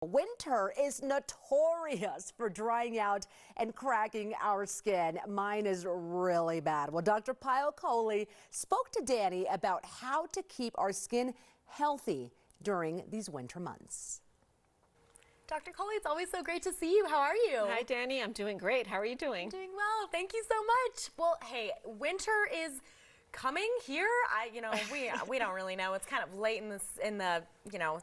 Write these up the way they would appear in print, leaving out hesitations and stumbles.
Winter is notorious for drying out and cracking our skin. Mine is really bad. Well, Dr. Payal Kohli spoke to Danny about how to keep our skin healthy during these winter months. Dr. Kohli, it's always so great to see you. How are you? Hi, Danny. I'm doing great. How are you doing? I'm doing well. Thank you so much. Well, hey, winter is coming here. We don't really know. It's kind of late in the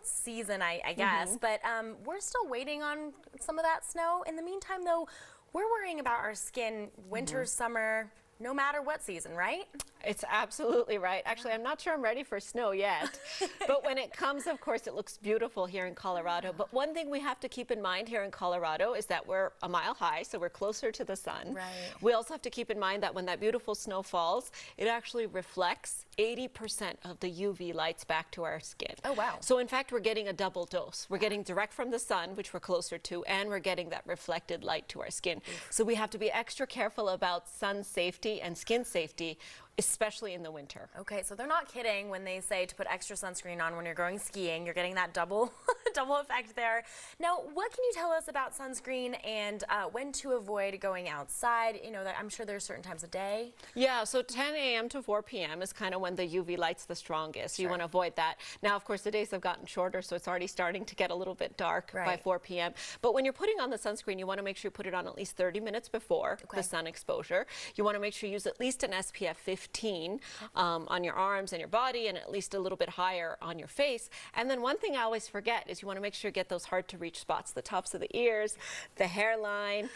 season, I guess. But we're still waiting on some of that snow. In the meantime, though, we're worrying about our skin winter, summer, no matter what season, right? It's absolutely right. Actually, I'm not sure I'm ready for snow yet. But when it comes, of course, it looks beautiful here in Colorado. But one thing we have to keep in mind here in Colorado is that we're a mile high, so we're closer to the sun. Right. We also have to keep in mind that when that beautiful snow falls, it actually reflects 80% of the UV lights back to our skin. Oh, wow. So in fact, we're getting a double dose. We're getting direct from the sun, which we're closer to, and we're getting that reflected light to our skin. So we have to be extra careful about sun safety and skin safety, especially in the winter. Okay, so they're not kidding when they say to put extra sunscreen on when you're going skiing. You're getting that double effect there. Now, what can you tell us about sunscreen and when to avoid going outside? You know, I'm sure there's certain times of day. Yeah, so 10 a.m. to 4 p.m. is kind of when the UV light's the strongest. Sure. You want to avoid that. Now, of course, the days have gotten shorter, so it's already starting to get a little bit dark by 4 p.m. But when you're putting on the sunscreen, you want to make sure you put it on at least 30 minutes before the sun exposure. You want to make sure you use at least an SPF 15 on your arms and your body, and at least a little bit higher on your face. And then one thing I always forget is you want to make sure you get those hard to reach spots, the tops of the ears, the hairline,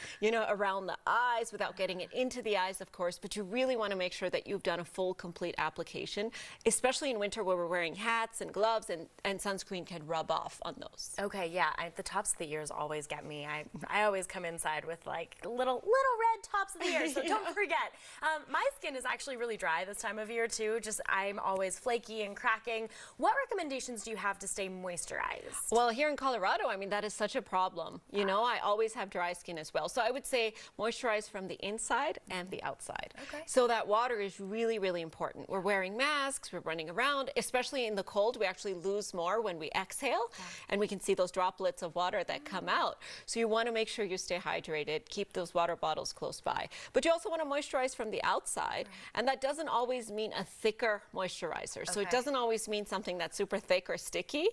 around the eyes without getting it into the eyes, of course. But you really want to make sure that you've done a full, complete application, especially in winter where we're wearing hats and gloves and sunscreen can rub off on those. Okay, yeah, the tops of the ears always get me. I always come inside with like little red tops of the ears, so don't forget. My skin is actually really dry this time of year too. I'm always flaky and cracking. What recommendations do you have to stay moisturized? Well, here in Colorado, I mean, that is such a problem. I always have dry skin as well. So I would say moisturize from the inside and the outside. Okay. So that water is really, really important. We're wearing masks, we're running around, especially in the cold. We actually lose more when we exhale, and we can see those droplets of water that come out. So you want to make sure you stay hydrated, keep those water bottles close by. But you also want to moisturize from the outside, and that doesn't always mean a thicker moisturizer. So it doesn't always mean something that's super thick or sticky.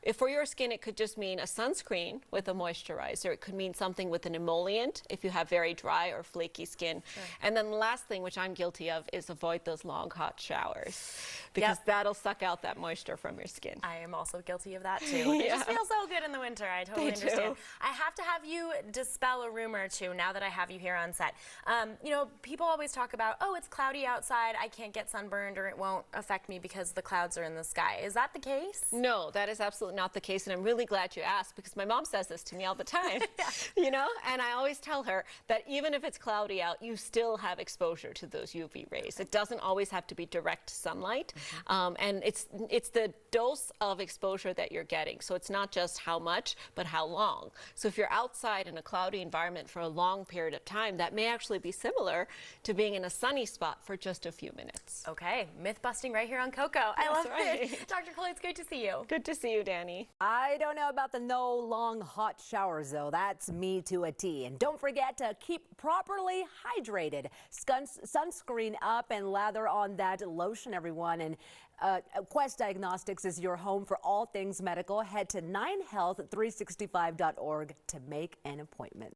If for your skin, it could just mean a sunscreen with a moisturizer. It could mean something with an emollient if you have very dry or flaky skin. And then the last thing, which I'm guilty of, is avoid those long hot showers, because that'll suck out that moisture from your skin. I am also guilty of that too. It just feels so good in the winter. I totally understand. I have to have you dispel a rumor too now that I have you here on set. People always talk about, oh, it's cloudy outside, I can't get sunburned, or it won't affect me because the clouds are in the sky. Is that the case? No, that is absolutely not the case, and I'm really glad you asked, because my mom says this to me all the time. And I always tell her that even if it's cloudy out, you still have exposure to those UV rays. It doesn't always have to be direct sunlight, and it's the dose of exposure that you're getting. So it's not just how much, but how long. So if you're outside in a cloudy environment for a long period of time, that may actually be similar to being in a sunny spot for just a few minutes. Okay, myth busting right here on Coco. I love it. Dr. Kohli, it's great to see you. Good to see you, Danny. I don't know about the no long hot showers, though. That's me to a T. And don't forget to keep properly hydrated. Sunscreen up and lather on that lotion, everyone. And Quest Diagnostics is your home for all things medical. Head to 9health365.org to make an appointment.